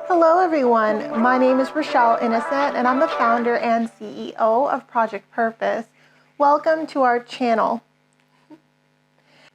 Hello everyone, my name is Rochelle Innocent and I'm the founder and CEO of Project Purpose. Welcome to our channel.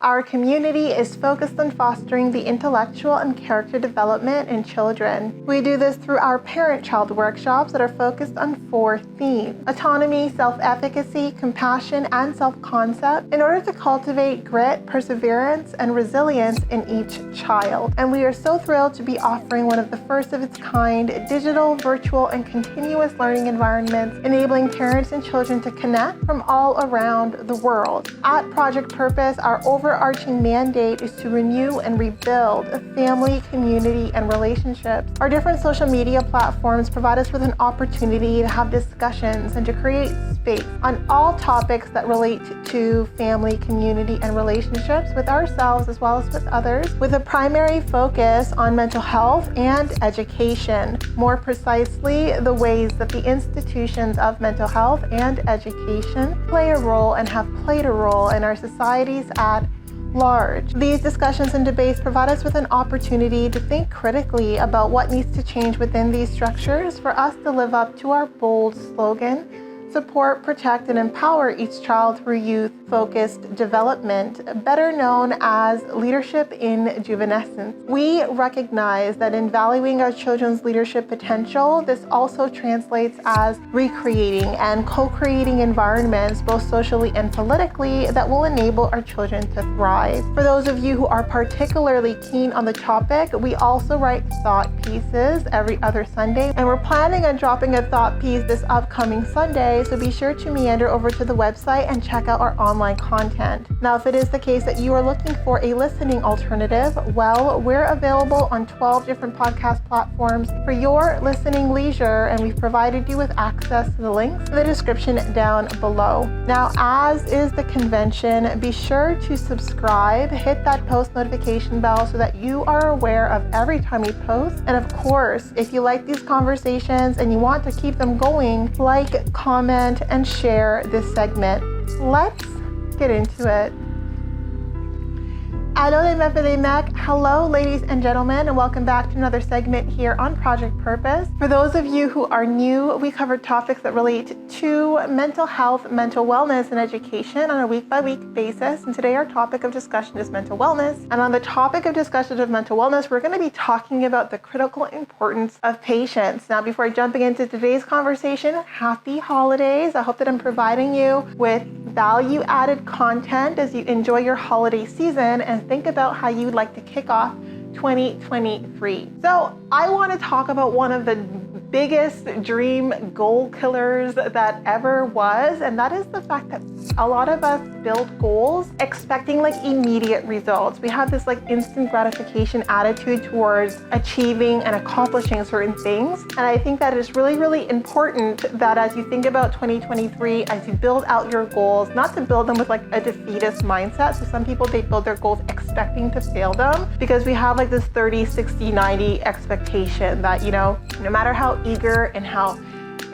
Our community is focused on fostering the intellectual and character development in children. We do this through our parent-child workshops that are focused on 4 themes: autonomy, self-efficacy, compassion, and self-concept, in order to cultivate grit, perseverance, and resilience in each child. And we are so thrilled to be offering one of the first of its kind digital, virtual, and continuous learning environments, enabling parents and children to connect from all around the world. At Project Purpose, our overarching mandate is to renew and rebuild a family, community, and relationships. Our different social media platforms provide us with an opportunity to have discussions and to create space on all topics that relate to family, community, and relationships with ourselves as well as with others, with a primary focus on mental health and education. More precisely, the ways that the institutions of mental health and education play a role and have played a role in our societies at large. These discussions and debates provide us with an opportunity to think critically about what needs to change within these structures for us to live up to our bold slogan: support, protect, and empower each child through youth-focused development, better known as leadership in juvenescence. We recognize that in valuing our children's leadership potential, this also translates as recreating and co-creating environments, both socially and politically, that will enable our children to thrive. For those of you who are particularly keen on the topic, we also write thought pieces every other Sunday, and we're planning on dropping a thought piece this upcoming Sunday, so be sure to meander over to the website and check out our online content. Now, if it is the case that you are looking for a listening alternative, well, we're available on 12 different podcast platforms for your listening leisure, and we've provided you with access to the links in the description down below. Now, as is the convention, be sure to subscribe, hit that post notification bell so that you are aware of every time we post. And of course, if you like these conversations and you want to keep them going, like, comment, and share this segment. Let's get into it. Allô les mecs et les mecs. Hello, ladies and gentlemen, and welcome back to another segment here on Project Purpose. For those of you who are new, we cover topics that relate to mental health, mental wellness, and education on a week-by-week basis. And today our topic of discussion is mental wellness. And on the topic of discussion of mental wellness, we're going to be talking about the critical importance of patience. Now, before jumping into today's conversation, happy holidays. I hope that I'm providing you with value-added content as you enjoy your holiday season and think about how you'd like to kick off 2023. So I want to talk about one of the biggest dream goal killers that ever was, and that is the fact that a lot of us build goals expecting like immediate results. We have this like instant gratification attitude towards achieving and accomplishing certain things, and I think that it's really, really important that as you think about 2023, as you build out your goals, not to build them with like a defeatist mindset. So some people, they build their goals expecting to fail them because we have like this 30, 60, 90 expectation that, you know, no matter how eager and how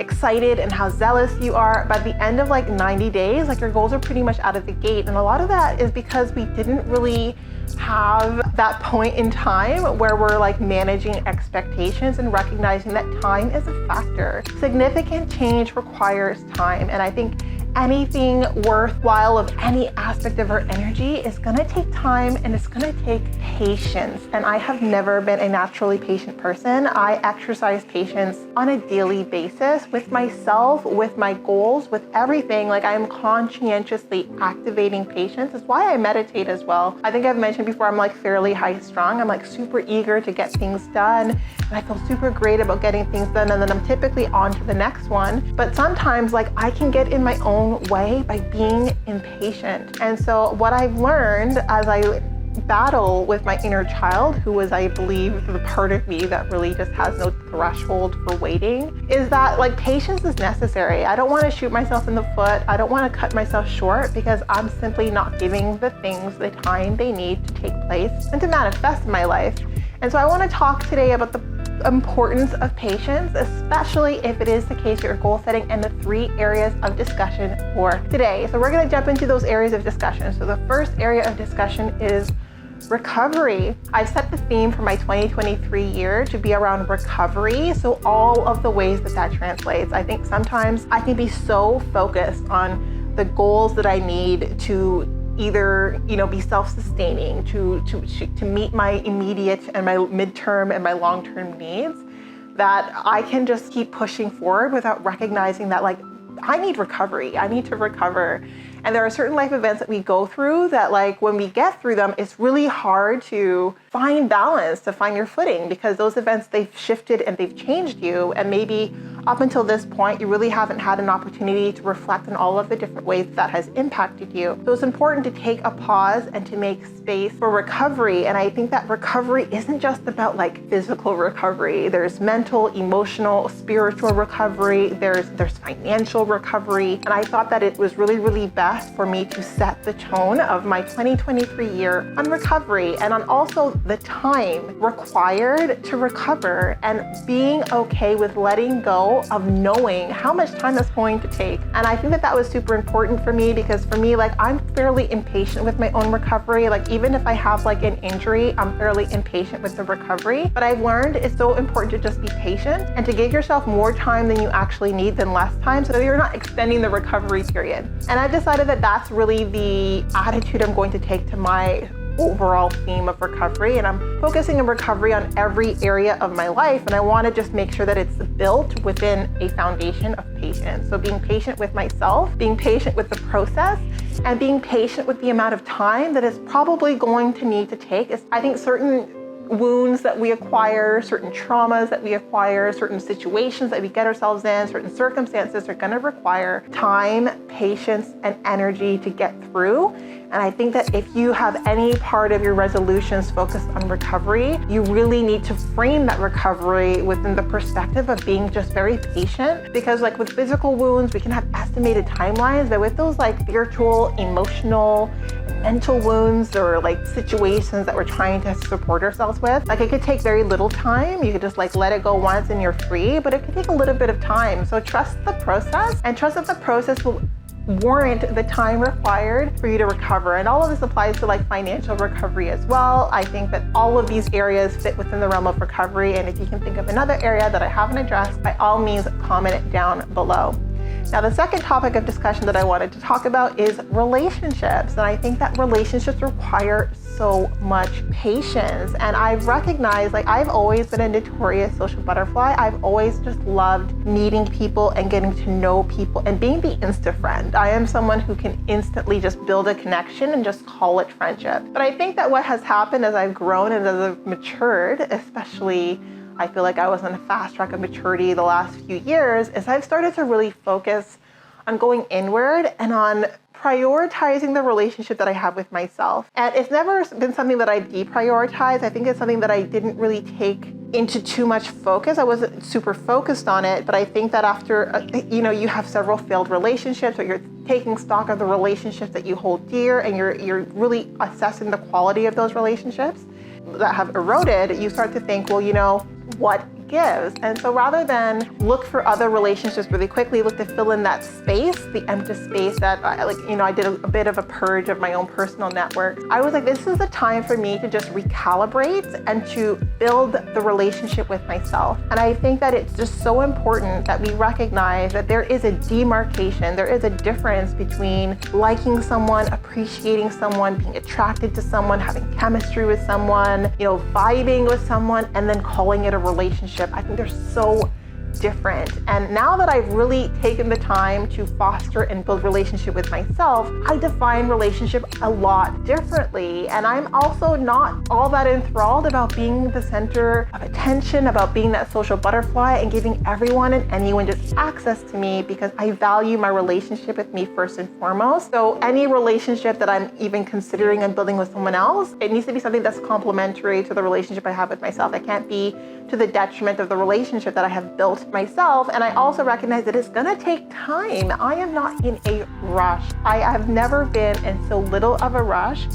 excited and how zealous you are, by the end of like 90 days, like your goals are pretty much out of the gate. And a lot of that is because we didn't really have that point in time where we're like managing expectations and recognizing that time is a factor. Significant change requires time. And I think anything worthwhile of any aspect of our energy is gonna take time, and it's gonna take patience. And I have never been a naturally patient person. I exercise patience on a daily basis with myself, with my goals, with everything. Like, I'm conscientiously activating patience. It's why I meditate as well. I think I've mentioned before, I'm like fairly high strung. I'm like super eager to get things done, and I feel super great about getting things done, and then I'm typically on to the next one. But sometimes like I can get in my own way by being impatient. And so what I've learned as I battle with my inner child, who was, I believe, the part of me that really just has no threshold for waiting, is that like patience is necessary. I don't want to shoot myself in the foot. I don't want to cut myself short because I'm simply not giving the things the time they need to take place and to manifest in my life. And so I want to talk today about the importance of patience, especially if it is the case you're goal setting, and the 3 areas of discussion for today. So we're going to jump into those areas of discussion. So the first area of discussion is recovery. I've set the theme for my 2023 year to be around recovery. So all of the ways that translates. I think sometimes I can be so focused on the goals that I need to either, be self-sustaining, to meet my immediate and my midterm and my long-term needs, that I can just keep pushing forward without recognizing that I need recovery. I need to recover. And there are certain life events that we go through that when we get through them, it's really hard to find balance, to find your footing, because those events, they've shifted and they've changed you. And maybe up until this point, you really haven't had an opportunity to reflect on all of the different ways that has impacted you. So it's important to take a pause and to make space for recovery. And I think that recovery isn't just about physical recovery. There's mental, emotional, spiritual recovery. There's financial recovery. And I thought that it was really, really best for me to set the tone of my 2023 year on recovery and on also the time required to recover and being okay with letting go of knowing how much time that's going to take. And I think that was super important for me, because for me, I'm fairly impatient with my own recovery. Even if I have an injury, I'm fairly impatient with the recovery. But I've learned it's so important to just be patient and to give yourself more time than you actually need than less time, so you're not extending the recovery period. And I've decided that that's really the attitude I'm going to take to my overall theme of recovery. And I'm focusing on recovery on every area of my life. And I want to just make sure that it's built within a foundation of patience. So being patient with myself, being patient with the process, and being patient with the amount of time that it's probably going to need to take. I think certain wounds that we acquire, certain traumas that we acquire, certain situations that we get ourselves in, certain circumstances are going to require time, patience, and energy to get through. And I think that if you have any part of your resolutions focused on recovery, you really need to frame that recovery within the perspective of being just very patient. Because with physical wounds, we can have estimated timelines, but with those spiritual, emotional, mental wounds or situations that we're trying to support ourselves with, it could take very little time. You could just let it go once and you're free, but it could take a little bit of time. So trust the process, and trust that the process will warrant the time required for you to recover. And all of this applies to financial recovery as well. I think that all of these areas fit within the realm of recovery. And if you can think of another area that I haven't addressed, by all means, comment it down below. Now, the second topic of discussion that I wanted to talk about is relationships. And I think that relationships require so much patience. And I've recognized, I've always been a notorious social butterfly. I've always just loved meeting people and getting to know people and being the insta friend. I am someone who can instantly just build a connection and just call it friendship. But I think that what has happened as I've grown and as I've matured, especially I feel I was on a fast track of maturity the last few years, is I've started to really focus on going inward and on prioritizing the relationship that I have with myself. And it's never been something that I deprioritize. I think it's something that I didn't really take into too much focus. I wasn't super focused on it, but I think that after, you have several failed relationships, or you're taking stock of the relationships that you hold dear, and you're really assessing the quality of those relationships that have eroded, you start to think, what gives? And so rather than look for other relationships really quickly, look to fill in that space, the empty space that I did a bit of a purge of my own personal network. I was this is the time for me to just recalibrate and to build the relationship with myself. And I think that it's just so important that we recognize that there is a demarcation, there is a difference between liking someone, appreciating someone, being attracted to someone, having chemistry with someone, vibing with someone, and then calling it a relationship. I think they're so different. And now that I've really taken the time to foster and build relationship with myself, I define relationship a lot differently. And I'm also not all that enthralled about being the center of attention, about being that social butterfly and giving everyone and anyone just access to me, because I value my relationship with me first and foremost. So any relationship that I'm even considering and building with someone else, it needs to be something that's complementary to the relationship I have with myself. It can't be to the detriment of the relationship that I have built myself. And I also recognize that it's gonna take time. I am not in a rush. I have never been in so little of a rush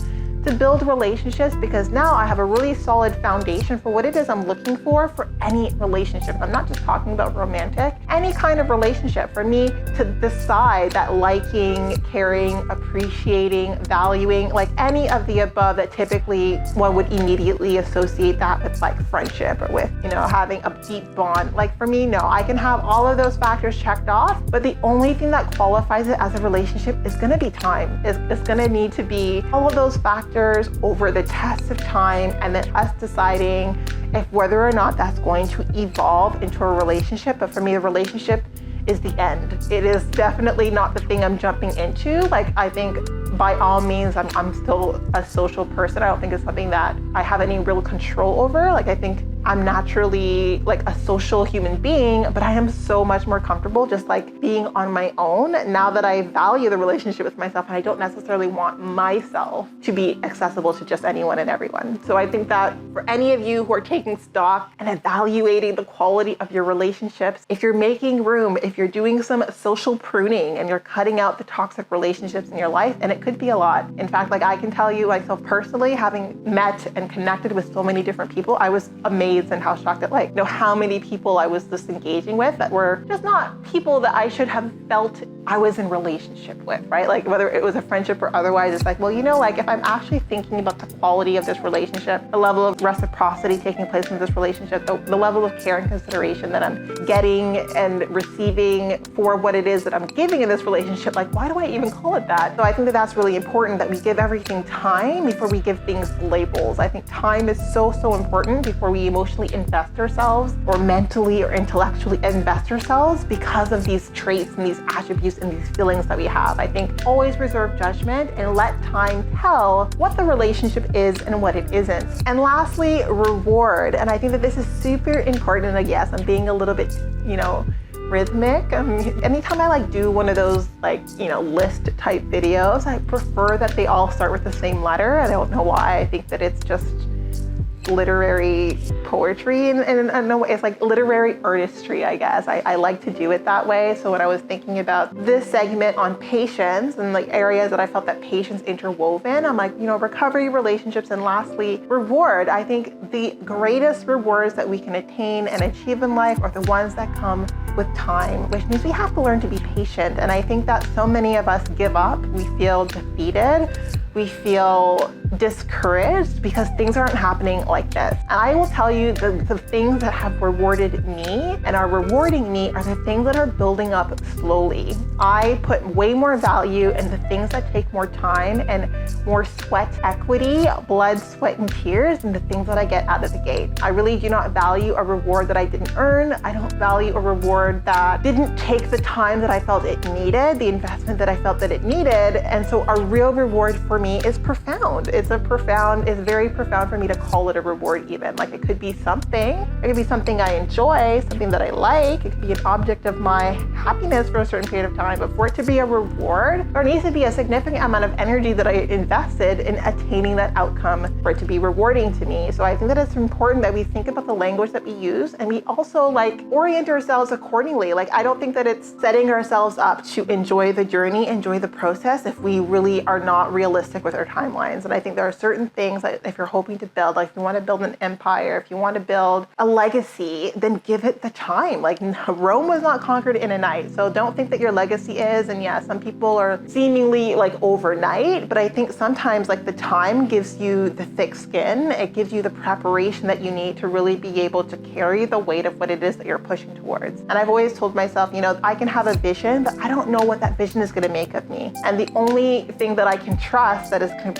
to build relationships, because now I have a really solid foundation for what it is I'm looking for any relationship. I'm not just talking about romantic. any kind of relationship. For me to decide that liking, caring, appreciating, valuing, like any of the above that typically one would immediately associate that with like friendship or with, having a deep bond. Like for me, no, I can have all of those factors checked off, but the only thing that qualifies it as a relationship is gonna be time. It's gonna need to be all of those factors over the test of time, and then us deciding if whether or not that's going to evolve into a relationship. But for me, a relationship is the end. It is definitely not the thing I'm jumping into. Like, I think by all means, I'm still a social person. I don't think it's something that I have any real control over. Like, I think I'm naturally like a social human being, but I am so much more comfortable just like being on my own now that I value the relationship with myself, and I don't necessarily want myself to be accessible to just anyone and everyone. So I think that for any of you who are taking stock and evaluating the quality of your relationships, if you're making room, if you're doing some social pruning and you're cutting out the toxic relationships in your life, and it could be a lot. In fact, like I can tell you myself personally, having met and connected with so many different people, I was amazed and how shocked at how many people I was just engaging with that were just not people that I should have felt I was in relationship with, right? Like whether it was a friendship or otherwise, it's like, well, if I'm actually thinking about the quality of this relationship, the level of reciprocity taking place in this relationship, the level of care and consideration that I'm getting and receiving for what it is that I'm giving in this relationship, like why do I even call it that? So I think that that's really important, that we give everything time before we give things labels. I think time is so important before we emotionally invest ourselves or mentally or intellectually invest ourselves because of these traits and these attributes and these feelings that we have. I think always reserve judgment and let time tell what the relationship is and what it isn't. And lastly, reward. And I think that this is super important. And yes, I'm being a little bit, rhythmic. Anytime I do one of those list type videos, I prefer that they all start with the same letter. I don't know why. I think that it's just literary poetry and no, it's like literary artistry, I guess. I like to do it that way. So when I was thinking about this segment on patience and areas that I felt that patience interwoven, I'm like, recovery, relationships, and lastly, reward. I think the greatest rewards that we can attain and achieve in life are the ones that come with time, which means we have to learn to be patient. And I think that so many of us give up. We feel defeated. We feel discouraged because things aren't happening like this. And I will tell you the things that have rewarded me and are rewarding me are the things that are building up slowly. I put way more value in the things that take more time and more sweat equity, blood, sweat, and tears than the things that I get out of the gate. I really do not value a reward that I didn't earn. I don't value a reward that didn't take the time that I felt it needed, the investment that I felt that it needed. And so a real reward for me is profound. It's very profound for me to call it a reward even. Like it could be something. It could be something I enjoy, something that I like. It could be an object of my happiness for a certain period of time. But for it to be a reward, there needs to be a significant amount of energy that I invested in attaining that outcome for it to be rewarding to me. So I think that it's important that we think about the language that we use and we also orient ourselves accordingly. I don't think that it's setting ourselves up to enjoy the journey, enjoy the process if we really are not realistic with our timelines. And I think there are certain things that if you're hoping to build, if you want to build an empire, if you want to build a legacy, then give it the time. Rome was not conquered in a night. So don't think that your legacy is, and yeah, some people are seemingly overnight, but I think sometimes the time gives you the thick skin. It gives you the preparation that you need to really be able to carry the weight of what it is that you're pushing towards. And I've always told myself, I can have a vision, but I don't know what that vision is going to make of me. And the only thing that I can trust that is going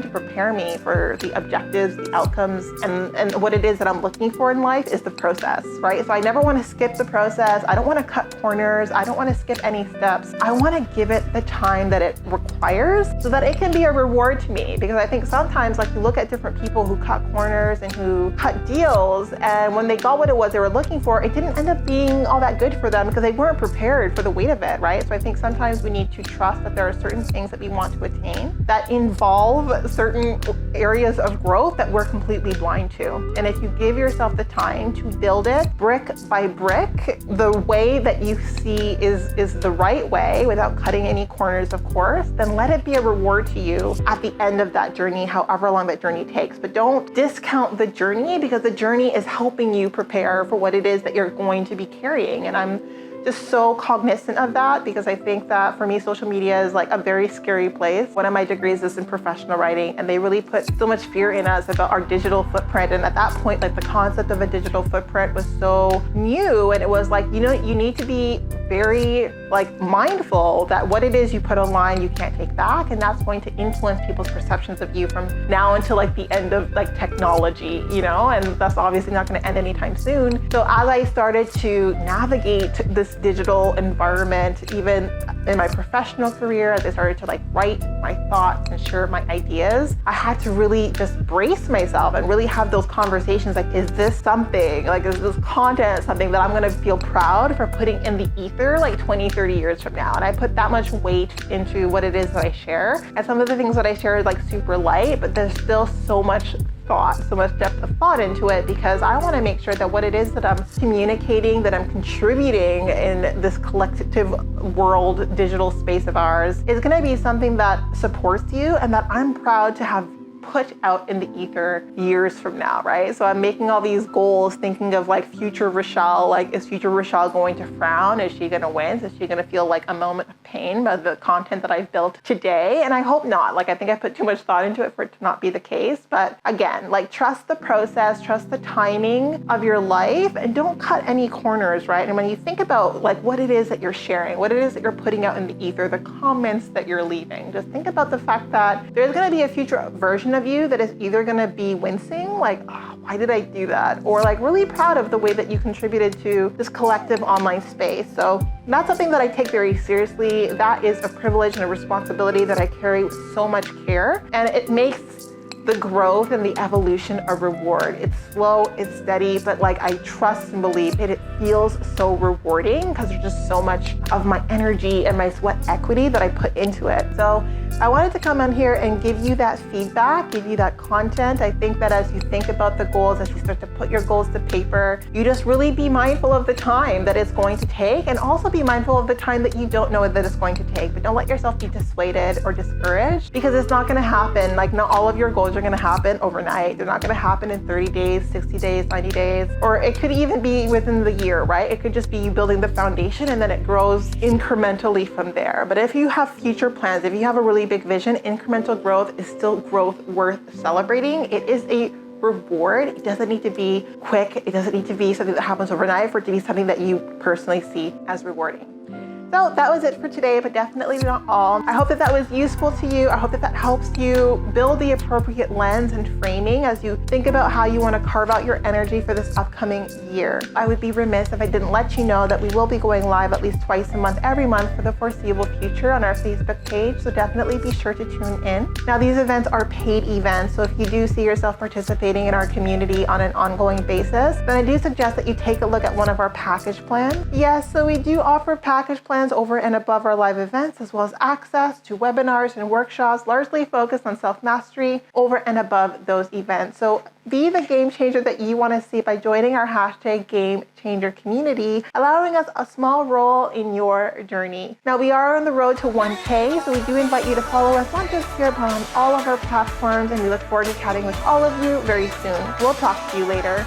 to prepare me for the objectives, the outcomes, and what it is that I'm looking for in life is the process, right? So I never want to skip the process. I don't want to cut corners. I don't want to skip any steps. I want to give it the time that it requires so that it can be a reward to me. Because I think sometimes you look at different people who cut corners and who cut deals, and when they got what it was they were looking for, it didn't end up being all that good for them because they weren't prepared for the weight of it, right? So I think sometimes we need to trust that there are certain things that we want to attain that involve certain areas of growth that we're completely blind to. And if you give yourself the time to build it brick by brick, the way that you see is the right way without cutting any corners, of course, then and let it be a reward to you at the end of that journey, however long that journey takes. But don't discount the journey, because the journey is helping you prepare for what it is that you're going to be carrying. And I'm just so cognizant of that, because I think that for me, social media is like a very scary place. One of my degrees is in professional writing, and they really put so much fear in us about our digital footprint. And at that point, like the concept of a digital footprint was so new, and it was like, you know, you need to be very like mindful that what it is you put online, you can't take back, and that's going to influence people's perceptions of you from now until like the end of like technology, you know, and that's obviously not going to end anytime soon. So as I started to navigate this digital environment, even in my professional career, as I started to like write my thoughts and share my ideas, I had to really just brace myself and really have those conversations like, is this something, like is this content something that I'm going to feel proud for putting in the ether like 20, 30 years from now? And I put that much weight into what it is that I share. And some of the things that I share is like super light, but there's still so much thought, so much depth of thought into it, because I want to make sure that what it is that I'm communicating, that I'm contributing in this collective world, digital space of ours, is going to be something that supports you and that I'm proud to have put out in the ether years from now, right? So I'm making all these goals thinking of like future Rochelle, like is future Rochelle going to frown? Is she going to wince? Is she going to feel like a moment of pain by the content that I've built today? And I hope not. Like I think I put too much thought into it for it to not be the case. But again, like trust the process, trust the timing of your life, and don't cut any corners, right? And when you think about like what it is that you're sharing, what it is that you're putting out in the ether, the comments that you're leaving, just think about the fact that there's going to be a future version of you that is either going to be wincing, like, oh, why did I do that? Or like really proud of the way that you contributed to this collective online space. So that's something that I take very seriously. That is a privilege and a responsibility that I carry with so much care. And it makes the growth and the evolution a reward. It's slow, it's steady, but like I trust and believe it feels so rewarding because there's just so much of my energy and my sweat equity that I put into it. So I wanted to come on here and give you that feedback, give you that content. I think that as you think about the goals, as you start to put your goals to paper, you just really be mindful of the time that it's going to take, and also be mindful of the time that you don't know that it's going to take. But don't let yourself be dissuaded or discouraged, because it's not going to happen. Like not all of your goals are going to happen overnight. They're not going to happen in 30 days, 60 days, 90 days, or it could even be within the year, right? It could just be you building the foundation and then it grows incrementally from there. But if you have future plans, if you have a really big vision, incremental growth is still growth worth celebrating. It is a reward. It doesn't need to be quick. It doesn't need to be something that happens overnight for it to be something that you personally see as rewarding. So that was it for today, but definitely not all. I hope that that was useful to you. I hope that that helps you build the appropriate lens and framing as you think about how you want to carve out your energy for this upcoming year. I would be remiss if I didn't let you know that we will be going live at least twice a month, every month for the foreseeable future on our Facebook page. So definitely be sure to tune in. Now, these events are paid events. So if you do see yourself participating in our community on an ongoing basis, then I do suggest that you take a look at one of our package plans. Yes, so we do offer package plans over and above our live events, as well as access to webinars and workshops largely focused on self-mastery over and above those events. So be the game changer that you want to see by joining our hashtag Game Changer community, allowing us a small role in your journey. Now, we are on the road to 1K, so we do invite you to follow us not just here, but on all of our platforms, and we look forward to chatting with all of you very soon. We'll talk to you later.